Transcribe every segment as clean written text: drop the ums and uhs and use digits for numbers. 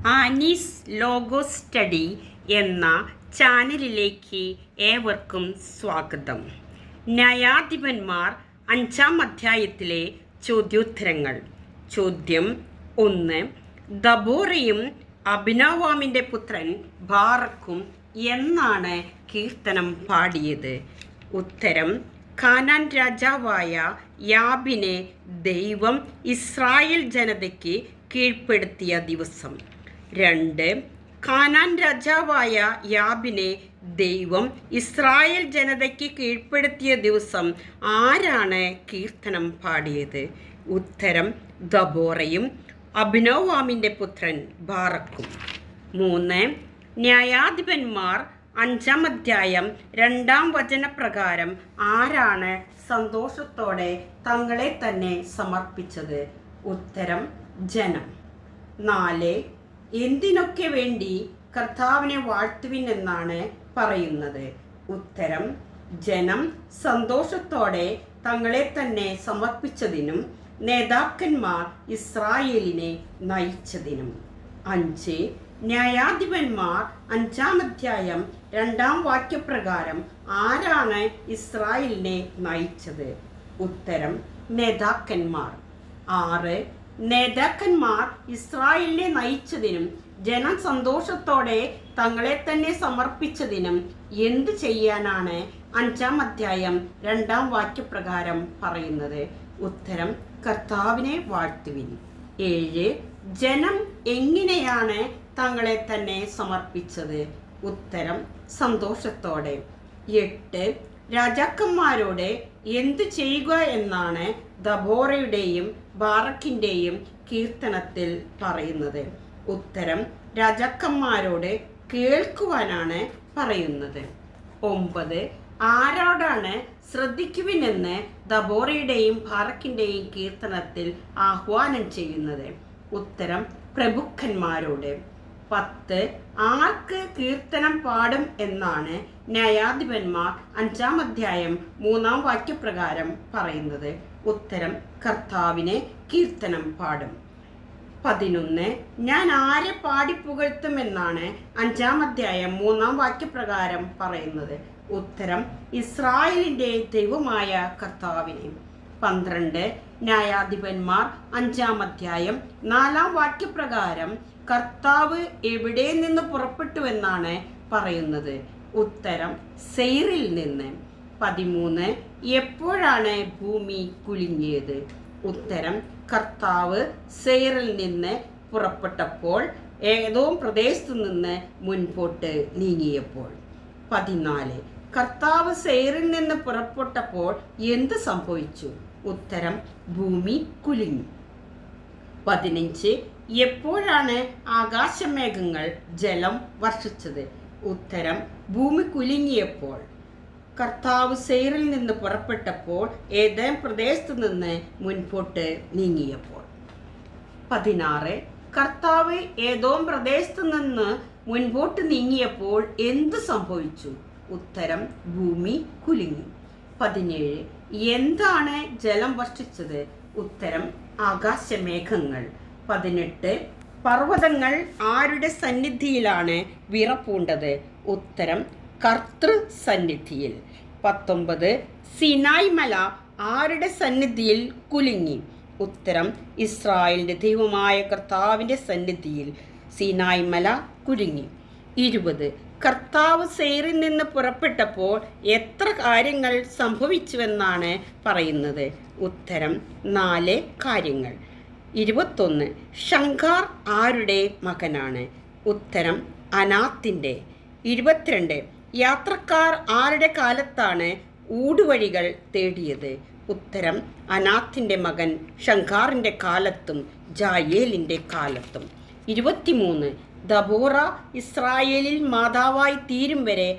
Annie's logo study എന്ന ചാനലിലേക്ക് ഏവർക്കും സ്വാഗതം. ന്യായാധിപന്മാർ 5-ാം അധ്യായത്തിലെ ചോദ്യോത്തരങ്ങൾ. ചോദ്യം 1. ദബോറയും അബിനോവാമിൻ്റെ പുത്രൻ ബാറക്കും എന്നാണ് കീർത്തനം പാടിയത്? ഉത്തരം: കാനാൻ രാജാവായ യാബിനെ ദൈവം ഇസ്രായേൽ ജനതയ്ക്ക് കീഴ്പ്പെടുത്തിയ ദിവസം. 2. കാനാൻ രാജാവായ യാബിനെ ദൈവം ഇസ്രായേൽ ജനതയ്ക്ക് കീഴ്പ്പെടുത്തിയ ദിവസം ആരാണ് കീർത്തനം പാടിയത്? ഉത്തരം: ദബോറയും അബിനോവാമിൻ്റെ പുത്രൻ ബാറക്കും. 3. ന്യായാധിപന്മാർ 5-ാം അധ്യായം 2-ാം വചനപ്രകാരം ആരാണ് സന്തോഷത്തോടെ തങ്ങളെ തന്നെ സമർപ്പിച്ചത്? ഉത്തരം: ജനം. 4. എന്തിനൊക്കെ വേണ്ടി കർത്താവിനെ വാഴ്ത്തുവിൻ എന്നാണ് പറയുന്നത്? ഉത്തരം: ജനം സന്തോഷത്തോടെ തങ്ങളെ തന്നെ സമർപ്പിച്ചതിനും നേതാക്കന്മാർ ഇസ്രായേലിനെ നയിച്ചതിനും. 5. ന്യായാധിപന്മാർ 5-ാം അധ്യായം 2-ാം വാക്യപ്രകാരം ആരാണ് ഇസ്രായേലിനെ നയിച്ചത്? ഉത്തരം: നേതാക്കന്മാർ. 6. നേതാക്കന്മാർ ഇസ്രായേലിനെ നയിച്ചതിനും ജനം സന്തോഷത്തോടെ തങ്ങളെ തന്നെ സമർപ്പിച്ചതിനും എന്ത് ചെയ്യാനാണ് 5-ാം അധ്യായം 2-ാം വാക്യപ്രകാരം പറയുന്നത്? ഉത്തരം: കർത്താവിനെ വാഴ്ത്തുവിൻ. 7. ജനം എങ്ങനെയാണ് തങ്ങളെ തന്നെ സമർപ്പിച്ചത്? ഉത്തരം: സന്തോഷത്തോടെ. 8. രാജാക്കന്മാരോട് എന്തു ചെയ്യുക എന്നാണ് ദബോറയുടെയും ബാറക്കിൻ്റെയും കീർത്തനത്തിൽ പറയുന്നത്? ഉത്തരം: രാജാക്കന്മാരോട് കേൾക്കുവാനാണ് പറയുന്നത്. 9. ആരോടാണ് ശ്രദ്ധിക്കുവിനെന്ന് ദബോറയുടെയും ബാറക്കിൻ്റെയും കീർത്തനത്തിൽ ആഹ്വാനം ചെയ്യുന്നത്? ഉത്തരം: പ്രഭുക്കന്മാരോട്. 10. ആർക്ക് കീർത്തനം പാടും എന്നാണ് ന്യായാധിപന്മാർ 5-ാം അധ്യായം 3-ാം വാക്യപ്രകാരം പറയുന്നത്? ഉത്തരം: കർത്താവിനെ കീർത്തനം പാടും. 11. ഞാൻ ആരെ പാടിപ്പുകഴ്ത്തുമെന്നാണ് 5-ാം അധ്യായം 3-ാം വാക്യപ്രകാരം പറയുന്നത്? ഉത്തരം: ഇസ്രായേലിൻ്റെ ദൈവമായ കർത്താവിനെ. 12. ന്യായാധിപന്മാർ 5-ാം അധ്യായം 4-ാം വാക്യപ്രകാരം കർത്താവ് എവിടെ നിന്ന് പുറപ്പെട്ടുവെന്നാണ് പറയുന്നത്? ഉത്തരം: സെയിരിൽ നിന്ന്. 13. എപ്പോഴാണ് ഭൂമി കുലുങ്ങിയത്? ഉത്തരം: കർത്താവ് സെയിരിൽ നിന്ന് പുറപ്പെട്ടപ്പോൾ, ഏതോം പ്രദേശത്തു നിന്ന് മുൻപോട്ട് നീങ്ങിയപ്പോൾ. 14. കർത്താവ് സെയിരിൽ നിന്ന് പുറപ്പെട്ടപ്പോൾ എന്ത് സംഭവിച്ചു? ഉത്തരം: ഭൂമി കുലുങ്ങി. 15. എപ്പോഴാണ് ആകാശമേഘങ്ങൾ ജലം വർഷിച്ചത്? ഉത്തരം: ഭൂമി കുലുങ്ങിയപ്പോൾ. കർത്താവ് സെയിരിൽ നിന്ന് പുറപ്പെട്ടപ്പോൾ, ഏതേം പ്രദേശത്തു നിന്ന് മുൻപോട്ട് നീങ്ങിയപ്പോൾ. 16. കർത്താവ് ഏതോം പ്രദേശത്തു നിന്ന് മുൻപോട്ട് നീങ്ങിയപ്പോൾ എന്ത് സംഭവിച്ചു? ഉത്തരം: ഭൂമി കുലുങ്ങി. 17. എന്താണ് ജലം വർഷിച്ചത്? ഉത്തരം: ആകാശമേഘങ്ങൾ. 18. പർവ്വതങ്ങൾ ആരുടെ സന്നിധിയിലാണ് വിറപ്പൂണ്ടത്? ഉത്തരം: കർത്തൃ സന്നിധിയിൽ. 19. സിനായ് മല ആരുടെ സന്നിധിയിൽ കുലുങ്ങി? ഉത്തരം: ഇസ്രായേലിൻ്റെ ദൈവമായ കർത്താവിൻ്റെ സന്നിധിയിൽ സിനായ് മല കുലുങ്ങി. 20. കർത്താവ് സെയിരിൽ നിന്ന് പുറപ്പെട്ടപ്പോൾ എത്ര കാര്യങ്ങൾ സംഭവിച്ചുവെന്നാണ് പറയുന്നത്? ഉത്തരം: 4 കാര്യങ്ങൾ. 21. ശങ്കാർ ആരുടെ മകനാണ്? ഉത്തരം: അനാത്തിൻ്റെ. 22. യാത്രക്കാർ ആരുടെ കാലത്താണ് ഊടുവഴികൾ തേടിയത്? ഉത്തരം: അനാത്തിൻ്റെ മകൻ ശങ്കാറിൻ്റെ കാലത്തും ജായേലിൻ്റെ കാലത്തും. 23. ദബോറ ഇസ്രായേലിൽ മാതാവായി തീരും വരെ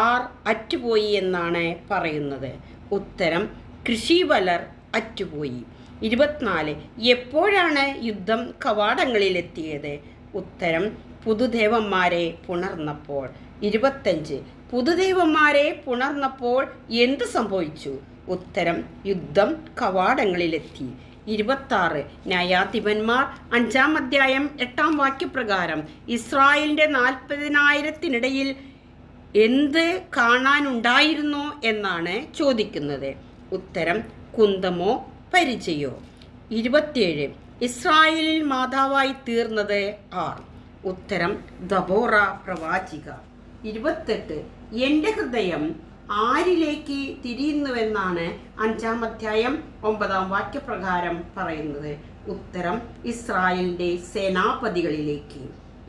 ആർ അറ്റുപോയി എന്നാണ് പറയുന്നത്? ഉത്തരം: കൃഷിവലർ അറ്റുപോയി. 24. എപ്പോഴാണ് യുദ്ധം കവാടങ്ങളിലെത്തിയത്? ഉത്തരം: പുതുദേവന്മാരെ പുണർന്നപ്പോൾ. 25. പുതുദേവന്മാരെ പുണർന്നപ്പോൾ എന്ത് സംഭവിച്ചു? ഉത്തരം: യുദ്ധം കവാടങ്ങളിലെത്തി. 26 ന്യായാധിപന്മാർ 5-ാം അധ്യായം 8-ാം വാക്യപ്രകാരം ഇസ്രായേലിൻ്റെ 40,000-ത്തിനിടയിൽ എന്ത് കാണാനുണ്ടായിരുന്നോ എന്നാണ് ചോദിക്കുന്നത്. ഉത്തരം കുന്തമോ പരിചയോ. 27 ഇസ്രായേലിൽ മാതാവായി തീർന്നത് ആർ? ഉത്തരം ദബോറ പ്രവാചിക. 28 എൻ്റെ ഹൃദയം ആരിലേക്ക് തിരിയുന്നുവെന്നാണ് 5-ാം അധ്യായം 9-ാം വാക്യപ്രകാരം പറയുന്നത്. ഉത്തരം ഇസ്രായേലിൻ്റെ സേനാപതികളിലേക്ക്.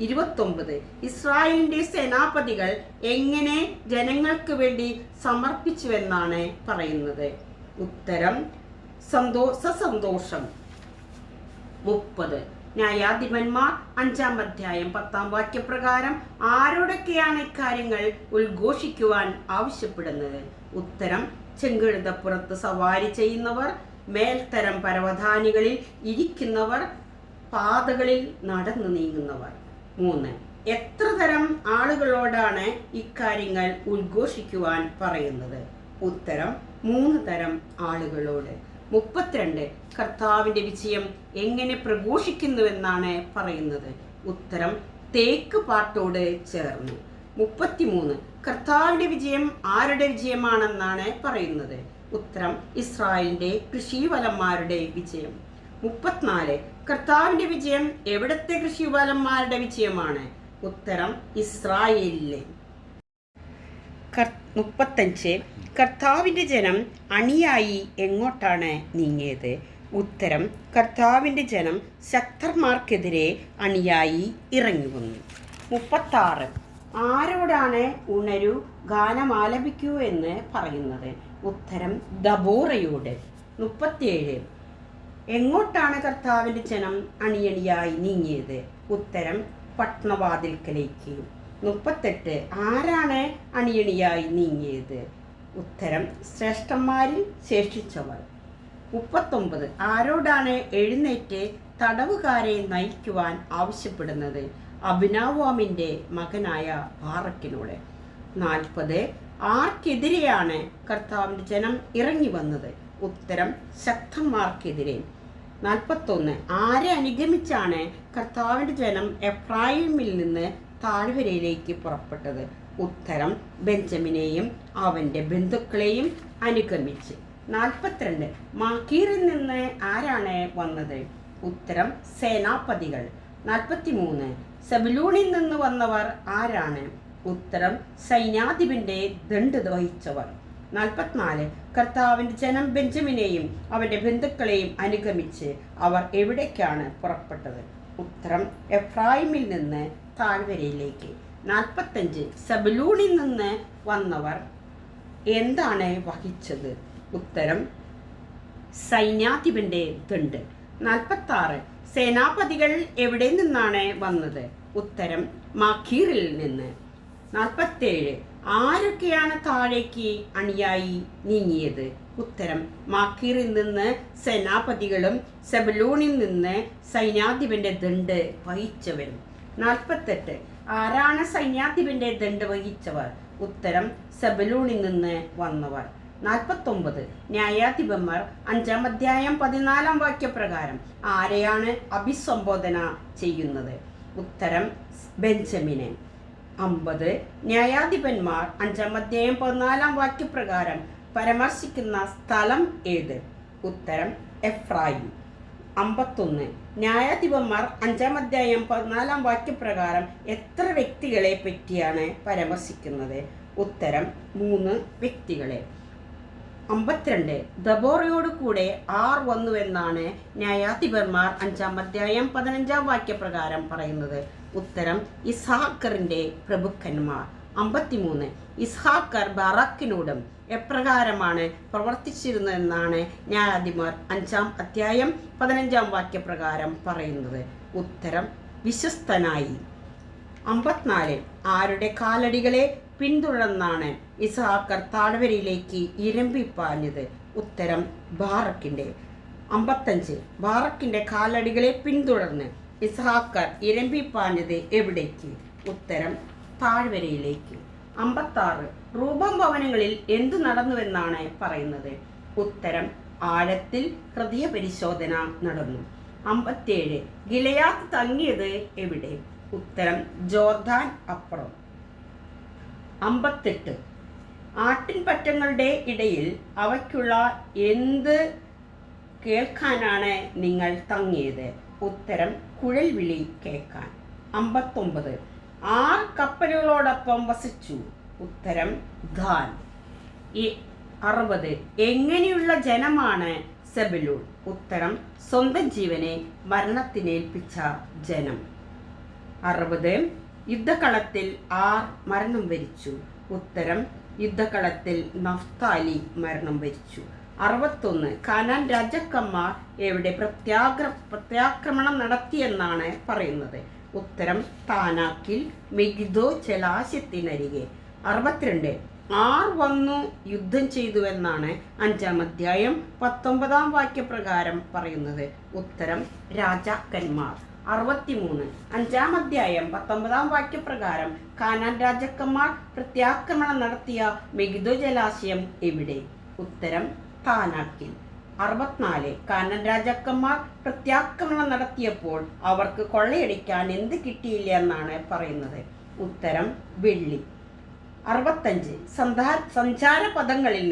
29 ഇസ്രായേലിൻ്റെ സേനാപതികൾ എങ്ങനെ ജനങ്ങൾക്ക് വേണ്ടി സമർപ്പിച്ചുവെന്നാണ് പറയുന്നത്. ഉത്തരം സന്തോഷം. 30 ന്യായാധിപന്മാർ 5-ാം അധ്യായം 10-ാം വാക്യപ്രകാരം ആരോടൊക്കെയാണ് ഇക്കാര്യങ്ങൾ ഉദ്ഘോഷിക്കുവാൻ ആവശ്യപ്പെടുന്നത്? ഉത്തരം ചെങ്കഴുതപ്പുറത്ത് സവാരി ചെയ്യുന്നവർ, മേൽത്തരം പരവതാനികളിൽ ഇരിക്കുന്നവർ, പാതകളിൽ നടന്നു നീങ്ങുന്നവർ. 3 എത്ര തരം ആളുകളോടാണ് ഇക്കാര്യങ്ങൾ ഉദ്ഘോഷിക്കുവാൻ പറയുന്നത്? ഉത്തരം 3 തരം ആളുകളോട്. 32 കർത്താവിൻ്റെ വിജയം എങ്ങനെ പ്രഘോഷിക്കുന്നുവെന്നാണ് പറയുന്നത്? ഉത്തരം തേക്ക് പാട്ടോട് ചേർന്ന്. 33 കർത്താവിൻ്റെ വിജയം ആരുടെ വിജയമാണെന്നാണ് പറയുന്നത്? ഉത്തരം ഇസ്രായേലിൻ്റെ കൃഷിവലന്മാരുടെ വിജയം. 34 കർത്താവിൻ്റെ വിജയം എവിടത്തെ കൃഷിവലന്മാരുടെ വിജയമാണ്? ഉത്തരം ഇസ്രായേലിലെ. 35 കർത്താവിൻ്റെ ജനം അണിയായി എങ്ങോട്ടാണ് നീങ്ങിയത്? ഉത്തരം കർത്താവിൻ്റെ ജനം ശക്തന്മാർക്കെതിരെ അണിയായി ഇറങ്ങി വന്നു. 36 ആരോടാണ് ഉണരൂ ഗാനമാലപിക്കൂ എന്ന് പറയുന്നത്? ഉത്തരം ദബോറയോട്. 37 എങ്ങോട്ടാണ് കർത്താവിൻ്റെ ജനം അണിയണിയായി നീങ്ങിയത്? ഉത്തരം പട്ടണവാതിൽക്കലേക്ക്. 38 ആരാണ് അണിയണിയായി നീങ്ങിയത്? ഉത്തരം ശ്രേഷ്ഠന്മാരിൽ ശേഷിച്ചവർ. 39 ആരോടാണ് എഴുന്നേറ്റ് തടവുകാരെ നയിക്കുവാൻ ആവശ്യപ്പെടുന്നത്? അബിനാവാമിൻ്റെ മകനായ ബാറക്കിനോട്. 40 ആർക്കെതിരെയാണ് കർത്താവിൻ്റെ ജനം ഇറങ്ങി വന്നത്? ഉത്തരം ശക്തന്മാർക്കെതിരെ. 41 ആരെ അനുഗമിച്ചാണ് കർത്താവിൻ്റെ ജനം എഫ്രായിമിൽ നിന്ന് താഴ്വരയിലേക്ക് പുറപ്പെട്ടത്? ഉത്തരം ബെഞ്ചമിനെയും അവൻ്റെ ബന്ധുക്കളെയും അനുഗമിച്ച്. 42 മാക്കീറിൽ നിന്ന് ആരാണ് വന്നത്? ഉത്തരം സേനാപതികൾ. 43 സെബലൂണിൽ നിന്ന് വന്നവർ ആരാണ്? ഉത്തരം സൈന്യാധിപൻ്റെ ദണ്ഡ് വഹിച്ചവർ. 44 കർത്താവിൻ്റെ ജനം ബെഞ്ചമിനെയും അവൻ്റെ ബന്ധുക്കളെയും അനുഗമിച്ച് അവർ എവിടേക്കാണ് പുറപ്പെട്ടത്? ഉത്തരം എഫ്രായിമിൽ നിന്ന് താഴ്വരയിലേക്ക്. 45 സെബലൂണിൽ നിന്ന് വന്നവർ എന്താണ് വഹിച്ചത്? ഉത്തരം സൈന്യാധിപൻ്റെ ദണ്ഡ്. 46 സേനാപതികൾ എവിടെ നിന്നാണ് വന്നത്? ഉത്തരം മാഖീറിൽ നിന്ന്. 47 ആരൊക്കെയാണ് താഴേക്ക് അണിയായി നീങ്ങിയത്? ഉത്തരം മാഖീറിൽ നിന്ന് സേനാപതികളും സെബലൂണിൽ നിന്ന് സൈന്യാധിപൻ്റെ ദണ്ഡ് വഹിച്ചവരും. 48 ആരാണ് സൈന്യാധിപൻ്റെ ദണ്ഡ് വഹിച്ചവർ? ഉത്തരം സെബലൂണിൽ നിന്ന് വന്നവർ. 49 ന്യായാധിപന്മാർ 5-ാം അധ്യായം 14-ാം വാക്യപ്രകാരം ആരെയാണ് അഭിസംബോധന ചെയ്യുന്നത്? ഉത്തരം ബെഞ്ചമിനെ. 50 ന്യായാധിപന്മാർ 5-ാം അധ്യായം 14-ാം വാക്യപ്രകാരം പരാമർശിക്കുന്ന സ്ഥലം ഏത്? ഉത്തരം എഫ്രായിം. 51 ന്യായാധിപന്മാർ 5-ാം അധ്യായം 14-ാം വാക്യപ്രകാരം എത്ര വ്യക്തികളെ പറ്റിയാണ് പരാമർശിക്കുന്നത്? ഉത്തരം 3 വ്യക്തികളെ. 52 ദബോറയോട് കൂടെ ആർ വന്നുവെന്നാണ് ന്യായാധിപന്മാർ 5-ാം അധ്യായം 15-ാം വാക്യപ്രകാരം പറയുന്നത്? ഉത്തരം ഇസ്ഹാക്കറിൻ്റെ പ്രഭുക്കന്മാർ. 53 ഇസ്ഹാക്കർ ബാറാക്കിനോടും എപ്രകാരമാണ് പ്രവർത്തിച്ചിരുന്നതെന്നാണ് ന്യായാധിപന്മാർ 5-ാം അധ്യായം 15-ാം വാക്യപ്രകാരം പറയുന്നത്? ഉത്തരം വിശ്വസ്തനായി. 54 ആരുടെ കാലടികളെ പിന്തുടർന്നാണ് ഇസ്ഹാക്കർ താഴ്വരയിലേക്ക് ഇരമ്പിപ്പാഞ്ഞത്? ഉത്തരം ബാറക്കിൻ്റെ. 55 ബാറക്കിൻ്റെ കാലടികളെ പിന്തുടർന്ന് ഇസ്ഹാക്കർ ഇരമ്പിപ്പാഞ്ഞത് എവിടേക്ക്? ഉത്തരം താഴ്വരയിലേക്ക്. 56 റൂബം ഭവനങ്ങളിൽ എന്തു നടന്നുവെന്നാണ് പറയുന്നത്? ഉത്തരം ആഴത്തിൽ ഹൃദയപരിശോധന നടന്നു. 57 ഗിലെയാദ് തങ്ങിയത് എവിടെ? ഉത്തരം ജോർദാൻ അപ്പുറം. 58 ആട്ടിൻപറ്റങ്ങളുടെ ഇടയിൽ അവയ്ക്കുള്ള എന്ത് കേൾക്കാനാണ് നിങ്ങൾ തങ്ങിയത്? ഉത്തരം കുഴൽവിളി കേൾക്കാൻ. 59 ആർ കപ്പലുകളോടൊപ്പം വസിച്ചു? ഉത്തരം ദാൻ. 60 എങ്ങനെയുള്ള ജനമാണ് സെബലൂൺ? ഉത്തരം സ്വന്തം ജീവനെ മരണത്തിനേൽപ്പിച്ച ജനം. 60 യുദ്ധകളത്തിൽ ആർ മരണം വരിച്ചു? ഉത്തരം യുദ്ധകളത്തിൽ നഫ്താലി മരണം വരിച്ചു. 61 കാനാൻ രാജാക്കന്മാർ എവിടെ പ്രത്യാക്രമണം നടത്തിയെന്നാണ് പറയുന്നത്? ഉത്തരം താനാക്കിൽ, മെഗിദോ ജലാശയത്തിനരികെ. 62 ആർ വന്നു യുദ്ധം ചെയ്തുവെന്നാണ് 5-ാം അധ്യായം 19-ാം വാക്യപ്രകാരം പറയുന്നത്? ഉത്തരം രാജാക്കന്മാർ. 63 5-ാം അധ്യായം 19-ാം വാക്യപ്രകാരം കാനാൻ രാജാക്കന്മാർ പ്രത്യാക്രമണം നടത്തിയ മെഗിദോ ജലാശയം എവിടെ? ഉത്തരം താനാക്കിൽ. 64 കാനാൻ രാജാക്കന്മാർ പ്രത്യാക്രമണം നടത്തിയപ്പോൾ അവർക്ക് കൊള്ളയടിക്കാൻ എന്ത് കിട്ടിയില്ല എന്നാണ് പറയുന്നത്? ഉത്തരം വെള്ളി. 65 സഞ്ചാര പദങ്ങളിൽ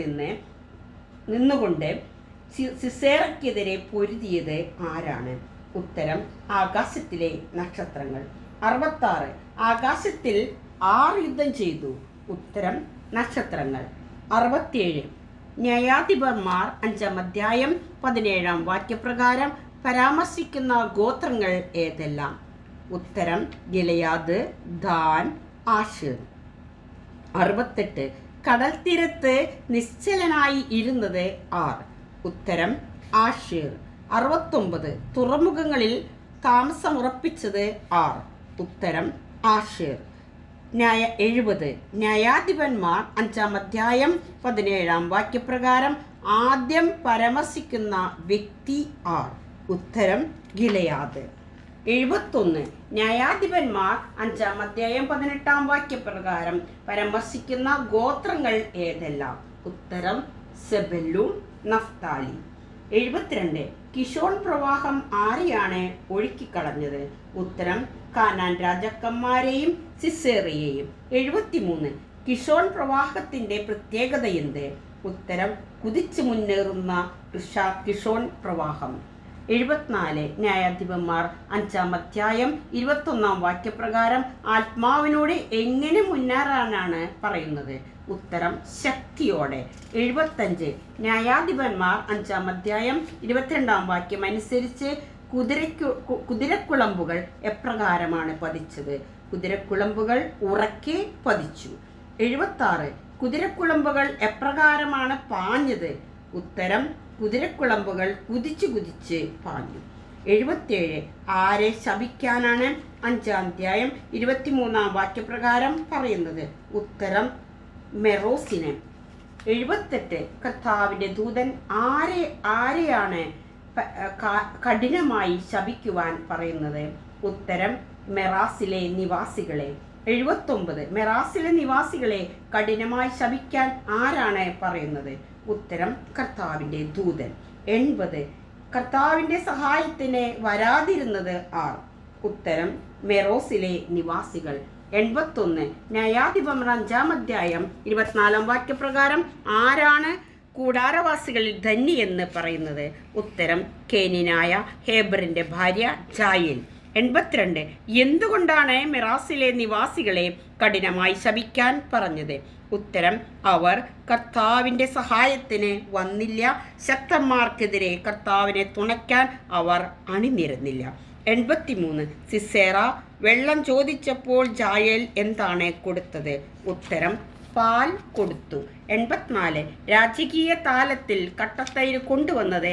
നിന്നുകൊണ്ട് സിസേറയ്ക്കെതിരെ പൊരുതിയത് ആരാണ്? ഉത്തരം ആകാശത്തിലെ നക്ഷത്രങ്ങൾ. 66 ആകാശത്തിൽ ആർ യുദ്ധം ചെയ്തു? ഉത്തരം നക്ഷത്രങ്ങൾ. 67 ന്യായാധിപന്മാർ 5-ാം അധ്യായം 17-ാം വാക്യപ്രകാരം പരാമർശിക്കുന്ന ഗോത്രങ്ങൾ ഏതെല്ലാം? ഉത്തരം ഗിലെയാദ്, ദാൻ, ആശേർ. 68 കടൽ തീരത്ത് നിശ്ചലനായി ഇരുന്നത് ആർ? ഉത്തരം ആശേർ. 69 തുറമുഖങ്ങളിൽ താമസമുറപ്പിച്ചത് ആർ? ഉത്തരം ആശേർ. 70 ന്യായാധിപന്മാർ 5-ാം അധ്യായം 17-ാം വാക്യപ്രകാരം ആദ്യം പരാമർശിക്കുന്ന വ്യക്തി ആർ? ഉത്തരം ഗിലെയാദ്. 71 ന്യായാധിപന്മാർ 5-ാം അധ്യായം 18-ാം വാക്യപ്രകാരം പരാമർശിക്കുന്ന ഗോത്രങ്ങൾ ഏതെല്ലാം? ഉത്തരം സെബലൂൺ, നഫ്താലി. 72 കിഷോൺ പ്രവാഹം ആരെയാണ് ഒഴുക്കിക്കളഞ്ഞത്? ഉത്തരം കാനാൻ രാജാക്കന്മാരെയും സിസേറയെയും. 73 കിഷോൺ പ്രവാഹത്തിന്റെ പ്രത്യേകത എന്ത്? ഉത്തരം കുതിച്ചു മുന്നേറുന്ന കിഷോൺ പ്രവാഹം. 74 ന്യായാധിപന്മാർ 5-ാം അധ്യായം 21-ാം വാക്യപ്രകാരം ആത്മാവിനോട് എങ്ങനെ മുന്നേറാനാണ് പറയുന്നത്? ഉത്തരം ശക്തിയോടെ. 75 ന്യായാധിപന്മാർ 5-ാം അധ്യായം 22-ാം വാക്യം അനുസരിച്ച് കുതിരക്കുളമ്പുകൾ എപ്രകാരമാണ് പതിച്ചത്? കുതിരക്കുളമ്പുകൾ ഉറക്കെ പതിച്ചു. 76 കുതിരക്കുളമ്പുകൾ എപ്രകാരമാണ് പാഞ്ഞത്? ഉത്തരം കുതിരക്കുളമ്പുകൾ കുതിച്ചു കുതിച്ച് പാഞ്ഞു. 77 ആരെ ശപിക്കാനാണ് 5-ാം അധ്യായം 23-ാം വാക്യപ്രകാരം പറയുന്നത്? ഉത്തരം മെറോസിനെ. 78 കർത്താവിന്റെ ദൂതൻ ആരെയാണ് കഠിനമായി ശപിക്കുവാൻ പറയുന്നത്? ഉത്തരം മെറാസിലെ നിവാസികളെ. 79 മെറാസിലെ നിവാസികളെ കഠിനമായി ശപിക്കാൻ ആരാണ് പറയുന്നത്? ഉത്തരം കർത്താവിന്റെ ദൂതൻ. 80 കർത്താവിന്റെ സഹായത്തിന് വരാതിരുന്നത് ആർ? ഉത്തരം മെറോസിലെ നിവാസികൾ. 81 ന്യായാധിപന്മാർ 5-ാം അധ്യായം 24-ാം വാക്യപ്രകാരം ആരാണ് കൂടാരവാസികളിൽ ധന്യ എന്ന് പറയുന്നത്? ഉത്തരം കേനിനായ ഹേബറിന്റെ ഭാര്യ ജായേൽ. 82 എന്തുകൊണ്ടാണ് മെറാസിലെ നിവാസികളെ കഠിനമായി ശപിക്കാൻ പറഞ്ഞത്? ഉത്തരം അവർ കർത്താവിന്റെ സഹായത്തിന് വന്നില്ല, ശക്തന്മാർക്കെതിരെ കർത്താവിനെ തുണയ്ക്കാൻ അവർ അണിനിരന്നില്ല. 83 സിസേറ വെള്ളം ചോദിച്ചപ്പോൾ ജായേൽ എന്താണ് കൊടുത്തത്? ഉത്തരം പാൽ കൊടുത്തു. 84 രാജകീയ താലത്തിൽ കട്ടത്തൈര് കൊണ്ടുവന്നത്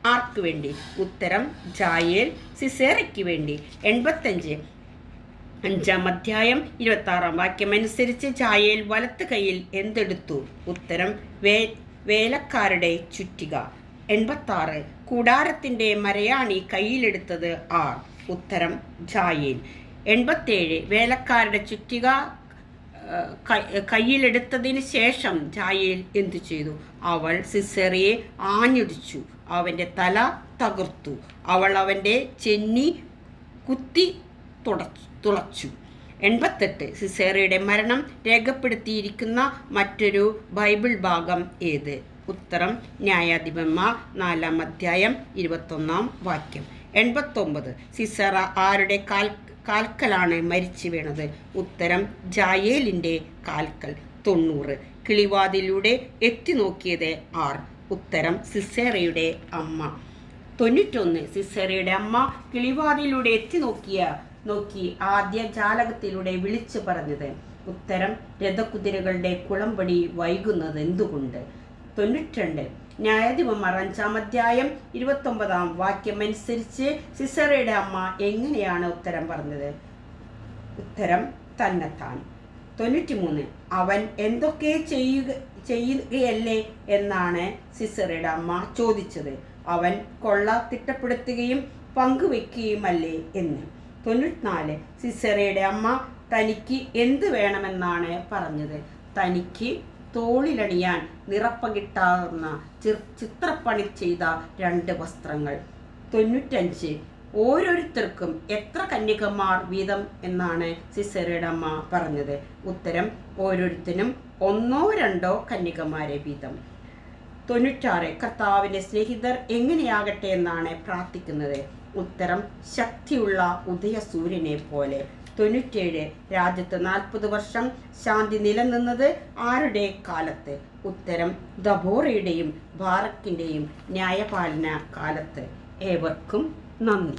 ആർക്ക് വേണ്ടി? ഉത്തരം ജായേൽ സിസേറയ്ക്ക് വേണ്ടി. 85 5-ാം അധ്യായം 26-ാം വാക്യമനുസരിച്ച് ജായേൽ വലത്ത് കൈയിൽ എന്തെടുത്തു? ഉത്തരം വേലക്കാരുടെ ചുറ്റിക. 86 കൂടാരത്തിന്റെ മരയാണി കയ്യിലെടുത്തത് ആർ? ഉത്തരം ജായേൽ. 87 വേലക്കാരുടെ ചുറ്റിക കയ്യിലെടുത്തതിന് ശേഷം ജായേൽ എന്തു ചെയ്തു? അവൾ സിസേറയെ ആഞ്ഞിടിച്ചു, അവൻ്റെ തല തകർത്തു, അവൾ അവൻ്റെ ചെന്നി കുത്തി തുളച്ചു. 88 സിസേറയുടെ മരണം രേഖപ്പെടുത്തിയിരിക്കുന്ന മറ്റൊരു ബൈബിൾ ഭാഗം ഏത്? ഉത്തരം ന്യായാധിപന്മാർ 4-ാം അധ്യായം 21-ാം വാക്യം. 89 സിസേറ ആരുടെ കാൽക്കലാണ് മരിച്ചു വീണത്? ഉത്തരം ജായേലിൻ്റെ കാൽക്കൽ. 90 കിളിവാതിലൂടെ എത്തി നോക്കിയത് ആർ? ഉത്തരം സിസേറയുടെ അമ്മ. 91 സിസേറയുടെ അമ്മ കിളിവാതിലൂടെ എത്തി നോക്കി ആദ്യ ജാലകത്തിലൂടെ വിളിച്ചു പറഞ്ഞത്? ഉത്തരം രഥകുതിരകളുടെ കുളമ്പടി വൈകുന്നത് എന്തുകൊണ്ട്? 92 ന്യായാധിപന്മാർ 5-ാം അധ്യായം 29-ാം വാക്യം അനുസരിച്ച് സിസേറയുടെ അമ്മ എങ്ങനെയാണ് ഉത്തരം പറഞ്ഞത്? ഉത്തരം തന്നെത്താൻ. 93 അവൻ എന്തൊക്കെ ചെയ്യുകയല്ലേ എന്നാണ് സിസേറയുടെ അമ്മ ചോദിച്ചത്? അവൻ കൊള്ള തിട്ടപ്പെടുത്തുകയും പങ്കുവെക്കുകയുമല്ലേ എന്ന്. 94 സിസേറയുടെ അമ്മ തനിക്ക് എന്ത് വേണമെന്നാണ് പറഞ്ഞത്? തനിക്ക് തോളിലണിയാൻ നിറപ്പകിട്ടാവുന്ന ചിത്രപ്പണി ചെയ്ത 2 വസ്ത്രങ്ങൾ. 95 ഓരോരുത്തർക്കും എത്ര കന്യകമാർ വീതം എന്നാണ് സിസേറയുടെ അമ്മ പറഞ്ഞത്? ഉത്തരം ഓരോരുത്തരും 1-2 കന്യകമാരെ വീതം. 96 കർത്താവിൻ്റെ സ്നേഹിതർ എങ്ങനെയാകട്ടെ എന്നാണ് പ്രാർത്ഥിക്കുന്നത്? ഉത്തരം ശക്തിയുള്ള ഉദയസൂര്യനെ പോലെ. 97 രാജ്യത്ത് 40 വർഷം ശാന്തി നിലനിന്നത് ആരുടെ കാലത്ത്? ഉത്തരം ദബോറയുടെയും ബാറക്കിൻ്റെയും ന്യായപാലന കാലത്ത്. ഏവർക്കും നന്ദി.